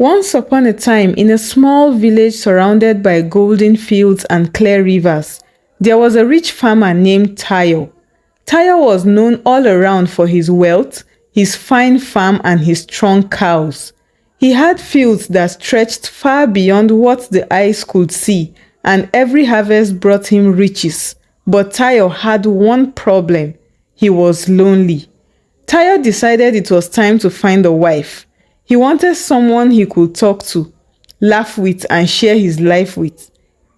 Once upon a time, in a small village surrounded by golden fields and clear rivers, there was a rich farmer named Tayo. Tayo was known all around for his wealth, his fine farm, and his strong cows. He had fields that stretched far beyond what the eyes could see, and every harvest brought him riches. But Tayo had one problem. He was lonely. Tayo decided it was time to find a wife. He wanted someone he could talk to, laugh with, and share his life with.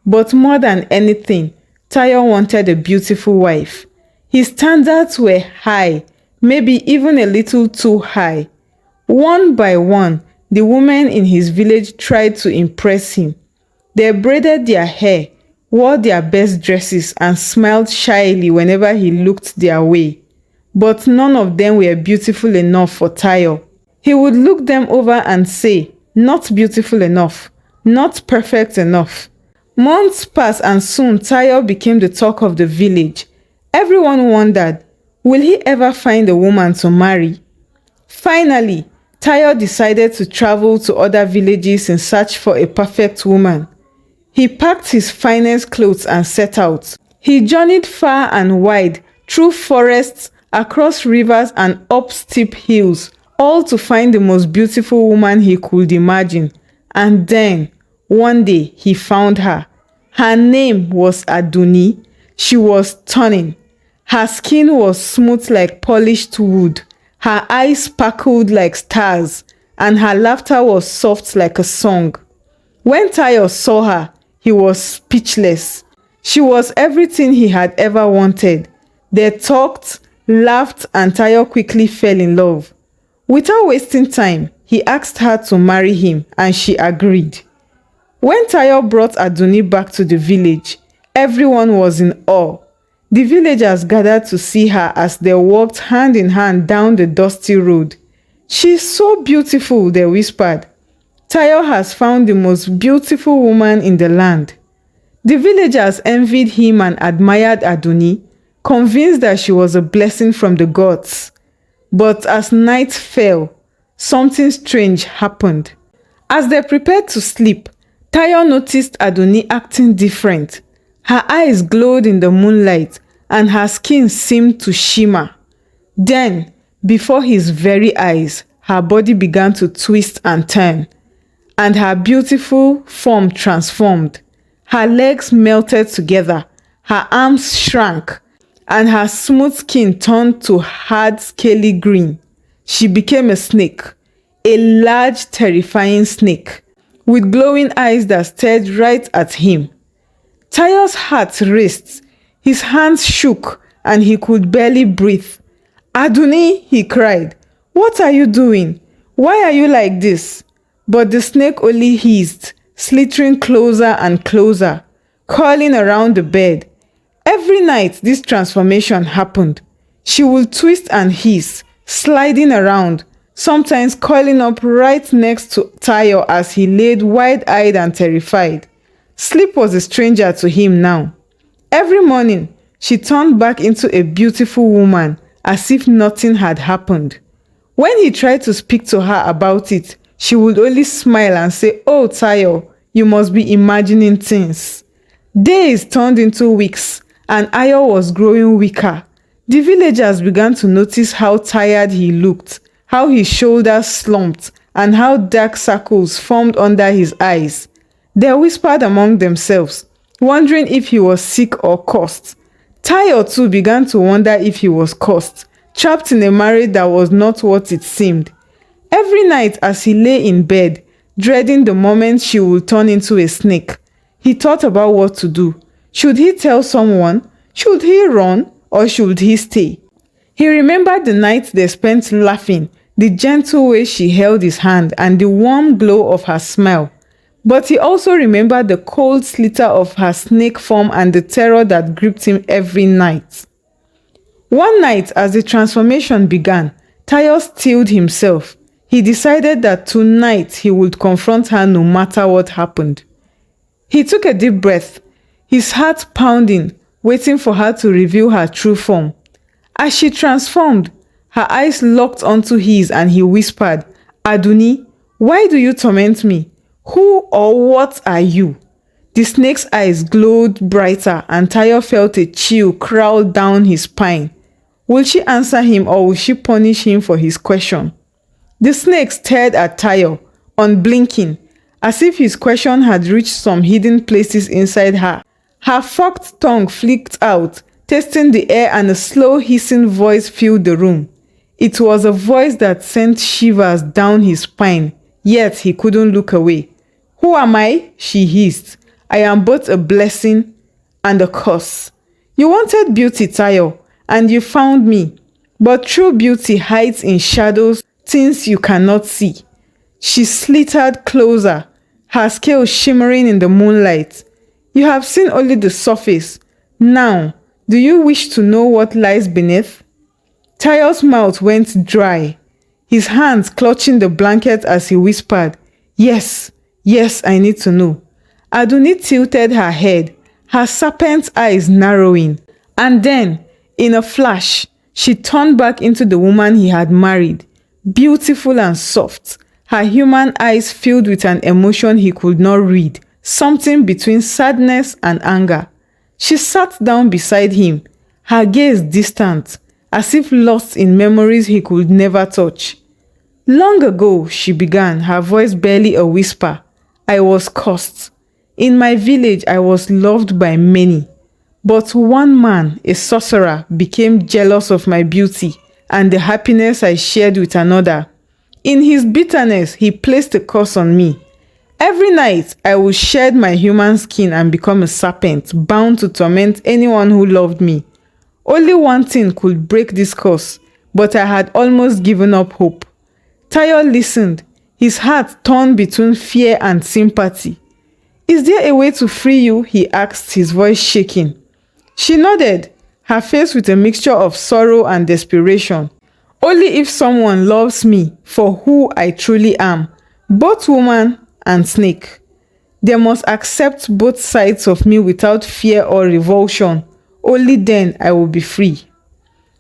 But more than anything, Tayo wanted a beautiful wife. His standards were high, maybe even a little too high. One by one, the women in his village tried to impress him. They braided their hair, wore their best dresses, and smiled shyly whenever he looked their way. But none of them were beautiful enough for Tayo. He would look them over and say, "Not beautiful enough, not perfect enough." Months passed and soon Tayo became the talk of the village. Everyone wondered, will he ever find a woman to marry? Finally, Tayo decided to travel to other villages in search for a perfect woman. He packed his finest clothes and set out. He journeyed far and wide, through forests, across rivers, and up steep hills, all to find the most beautiful woman he could imagine. And then, one day, he found her. Her name was Aduni. She was stunning. Her skin was smooth like polished wood. Her eyes sparkled like stars, and her laughter was soft like a song. When Tayo saw her, he was speechless. She was everything he had ever wanted. They talked, laughed, and Tayo quickly fell in love. Without wasting time, he asked her to marry him, and she agreed. When Tayo brought Aduni back to the village, everyone was in awe. The villagers gathered to see her as they walked hand in hand down the dusty road. "She's so beautiful," they whispered. "Tayo has found the most beautiful woman in the land." The villagers envied him and admired Aduni, convinced that she was a blessing from the gods. But as night fell, something strange happened. As they prepared to sleep, Tayo noticed Aduni acting different. Her eyes glowed in the moonlight, and her skin seemed to shimmer. Then, before his very eyes, her body began to twist and turn, and her beautiful form transformed. Her legs melted together, her arms shrank, and her smooth skin turned to hard, scaly green. She became a snake, a large, terrifying snake, with glowing eyes that stared right at him. Tayo's heart raced, his hands shook, and he could barely breathe. "Aduni," he cried, "what are you doing? Why are you like this?" But the snake only hissed, slithering closer and closer, curling around the bed. Every night this transformation happened. She would twist and hiss, sliding around, sometimes curling up right next to Tayo as he laid wide-eyed and terrified. Sleep was a stranger to him now. Every morning, she turned back into a beautiful woman, as if nothing had happened. When he tried to speak to her about it, she would only smile and say, "Oh, Tayo, you must be imagining things." Days turned into weeks, and Ayo was growing weaker. The villagers began to notice how tired he looked, how his shoulders slumped, and how dark circles formed under his eyes. They whispered among themselves, wondering if he was sick or cursed. Tayo too began to wonder if he was cursed, trapped in a marriage that was not what it seemed. Every night as he lay in bed, dreading the moment she would turn into a snake, he thought about what to do. Should he tell someone? Should he run? Or should he stay? He remembered the night they spent laughing, the gentle way she held his hand, and the warm glow of her smile. But he also remembered the cold slither of her snake form and the terror that gripped him every night. One night, as the transformation began, Tayo steeled himself. He decided that tonight he would confront her no matter what happened. He took a deep breath, his heart pounding, waiting for her to reveal her true form. As she transformed, her eyes locked onto his and he whispered, "Aduni, Why do you torment me? Who or what are you? The snake's eyes glowed brighter and Tayo felt a chill crawl down his spine. Will she answer him or will she punish him for his question? The snake stared at Tayo, unblinking, as if his question had reached some hidden places inside her. Her forked tongue flicked out, tasting the air, and a slow hissing voice filled the room. It was a voice that sent shivers down his spine, yet he couldn't look away. Who am I? She hissed. I am both a blessing and a curse. You wanted beauty, Tayo, and you found me. But true beauty hides in shadows, things you cannot see. She slithered closer, her scales shimmering in the moonlight. You have seen only the surface. Now, do you wish to know what lies beneath? Tayo's mouth went dry, his hands clutching the blanket as he whispered, Yes, yes, I need to know. Aduni tilted her head, her serpent eyes narrowing, and then, in a flash, she turned back into the woman he had married, beautiful and soft, her human eyes filled with an emotion he could not read, something between sadness and anger. She sat down beside him, her gaze distant, as if lost in memories he could never touch. Long ago, she began, her voice barely a whisper, I was cursed. In my village, I was loved by many. But one man, a sorcerer, became jealous of my beauty and the happiness I shared with another. In his bitterness, he placed a curse on me. Every night, I would shed my human skin and become a serpent, bound to torment anyone who loved me. Only one thing could break this curse, but I had almost given up hope. Tayo listened, his heart torn between fear and sympathy. Is there a way to free you? He asked, his voice shaking. She nodded, her face with a mixture of sorrow and desperation. Only if someone loves me for who I truly am, both woman and snake. They must accept both sides of me without fear or revulsion. Only then I will be free.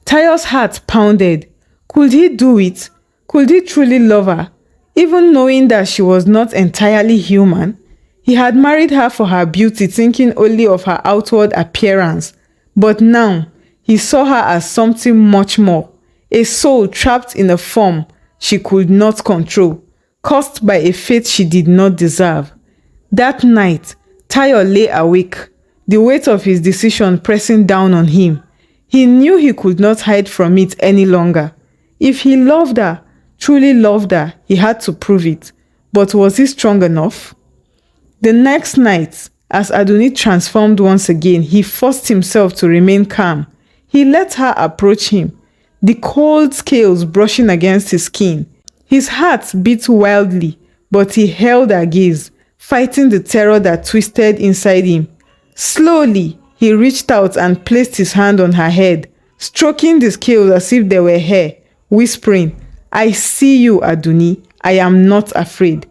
Tayo's heart pounded. Could he do it? Could he truly love her? Even knowing that she was not entirely human, he had married her for her beauty, thinking only of her outward appearance. But now, he saw her as something much more, a soul trapped in a form she could not control, caused by a fate she did not deserve. That night, Tayo lay awake, the weight of his decision pressing down on him. He knew he could not hide from it any longer. If he loved her, truly loved her, he had to prove it. But was he strong enough? The next night, as Aduni transformed once again, he forced himself to remain calm. He let her approach him, the cold scales brushing against his skin. His heart beat wildly, but he held her gaze, fighting the terror that twisted inside him. Slowly, he reached out and placed his hand on her head, stroking the scales as if they were hair, whispering, I see you, Aduni. I am not afraid.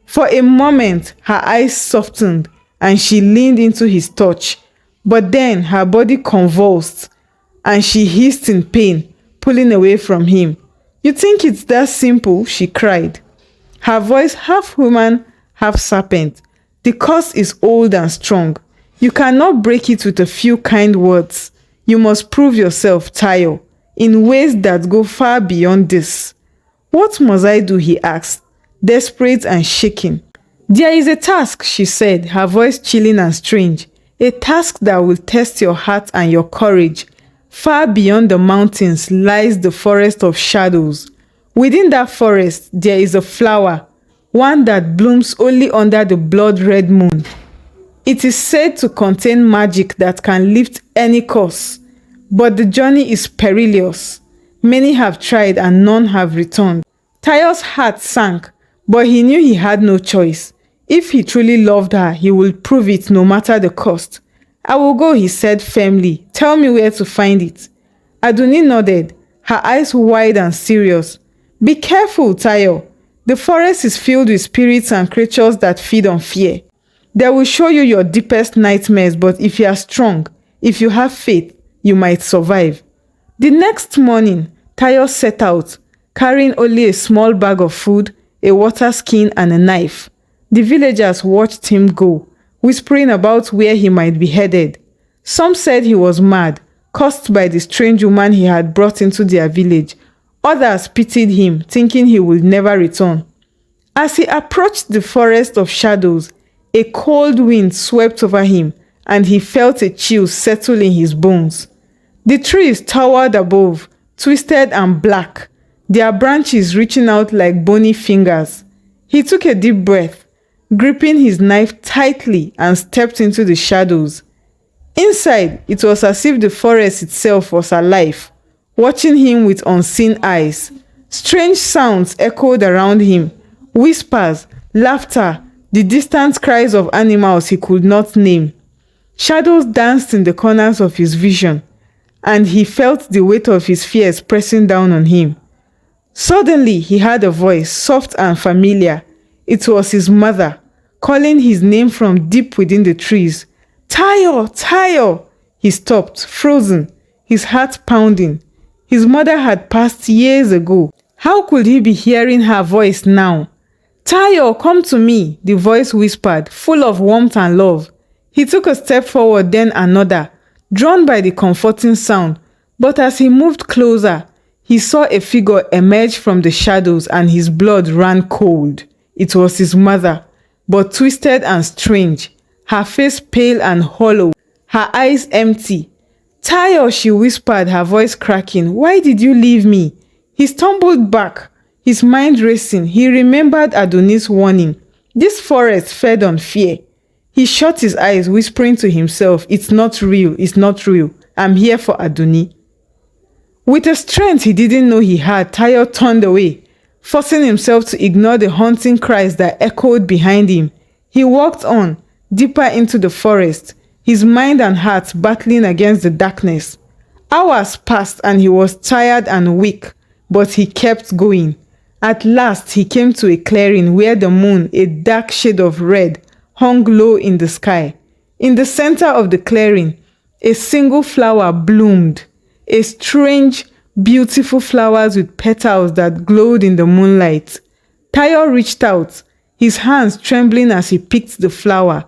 For a moment, her eyes softened and she leaned into his touch. But then her body convulsed and she hissed in pain, pulling away from him. You think it's that simple? She cried. Her voice half human, half serpent. The curse is old and strong. You cannot break it with a few kind words. You must prove yourself, Tayo, in ways that go far beyond this. What must I do? He asked, desperate and shaking. There is a task, she said, her voice chilling and strange. A task that will test your heart and your courage. Far beyond the mountains lies the forest of shadows. Within that forest, there is a flower, one that blooms only under the blood-red moon. It is said to contain magic that can lift any curse, but the journey is perilous. Many have tried and none have returned. Tayo's heart sank, but he knew he had no choice. If he truly loved her, he would prove it no matter the cost. I will go, he said firmly. Tell me where to find it. Aduni nodded, her eyes wide and serious. Be careful, Tayo. The forest is filled with spirits and creatures that feed on fear. They will show you your deepest nightmares, but if you are strong, if you have faith, you might survive. The next morning, Tayo set out, carrying only a small bag of food, a water skin, and a knife. The villagers watched him go, whispering about where he might be headed. Some said he was mad, caused by the strange woman he had brought into their village. Others pitied him, thinking he would never return. As he approached the forest of shadows, a cold wind swept over him, and he felt a chill settle in his bones. The trees towered above, twisted and black, their branches reaching out like bony fingers. He took a deep breath, gripping his knife tightly, and stepped into the shadows. Inside, it was as if the forest itself was alive, watching him with unseen eyes. Strange sounds echoed around him, whispers, laughter, the distant cries of animals he could not name. Shadows danced in the corners of his vision, and he felt the weight of his fears pressing down on him. Suddenly, he heard a voice, soft and familiar. It was his mother, calling his name from deep within the trees. "Tayo! Tayo!" He stopped, frozen, his heart pounding. His mother had passed years ago. How could he be hearing her voice now? "Tayo, come to me," the voice whispered, full of warmth and love. He took a step forward, then another, drawn by the comforting sound. But as he moved closer, he saw a figure emerge from the shadows, and his blood ran cold. It was his mother, but twisted and strange, her face pale and hollow, her eyes empty. "Tayo," she whispered, her voice cracking, "why did you leave me?" He stumbled back, his mind racing. He remembered Aduni's warning. This forest fed on fear. He shut his eyes, whispering to himself, "It's not real, it's not real. I'm here for Aduni." With a strength he didn't know he had, Tayo turned away, forcing himself to ignore the haunting cries that echoed behind him. He walked on, deeper into the forest, his mind and heart battling against the darkness. Hours passed and he was tired and weak, but he kept going. At last he came to a clearing where the moon, a dark shade of red, hung low in the sky. In the center of the clearing, a single flower bloomed, a strange, beautiful flowers with petals that glowed in the moonlight. Tayo reached out, his hands trembling as he picked the flower.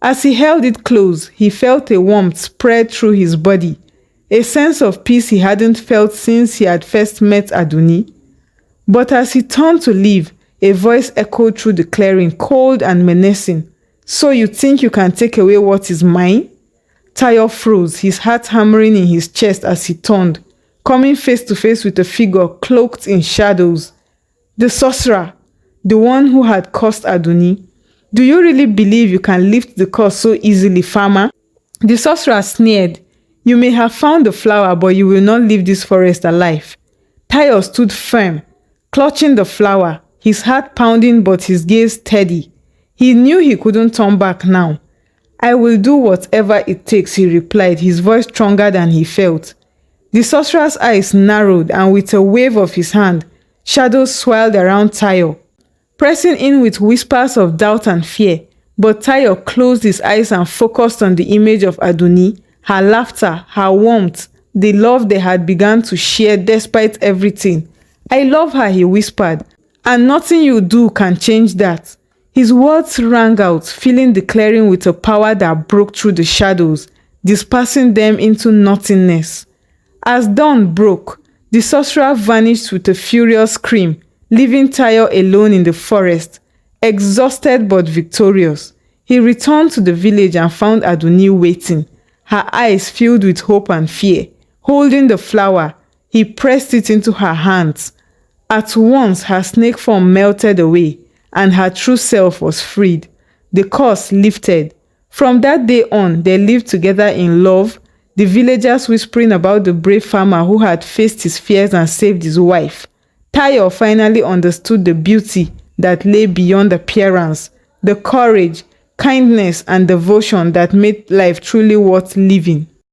As he held it close, he felt a warmth spread through his body, a sense of peace he hadn't felt since he had first met Aduni. But as he turned to leave, a voice echoed through the clearing, cold and menacing. "So you think you can take away what is mine?" Tayo froze, his heart hammering in his chest as he turned, coming face to face with a figure cloaked in shadows. The sorcerer, the one who had cursed Aduni. "Do you really believe you can lift the curse so easily, farmer?" The sorcerer sneered. "You may have found the flower, but you will not leave this forest alive." Tayo stood firm, clutching the flower, his heart pounding but his gaze steady. He knew he couldn't turn back now. "I will do whatever it takes," he replied, his voice stronger than he felt. The sorcerer's eyes narrowed, and with a wave of his hand, shadows swirled around Tayo, pressing in with whispers of doubt and fear. But Tayo closed his eyes and focused on the image of Aduni, her laughter, her warmth, the love they had begun to share despite everything. "I love her," he whispered, "and nothing you do can change that." His words rang out, filling the clearing with a power that broke through the shadows, dispersing them into nothingness. As dawn broke, the sorcerer vanished with a furious scream, leaving Tayo alone in the forest, exhausted but victorious. He returned to the village and found Aduni waiting, her eyes filled with hope and fear. Holding the flower, he pressed it into her hands. At once, her snake form melted away, and her true self was freed. The curse lifted. From that day on, they lived together in love, the villagers whispering about the brave farmer who had faced his fears and saved his wife. Tayo finally understood the beauty that lay beyond appearance, the courage, kindness, and devotion that made life truly worth living.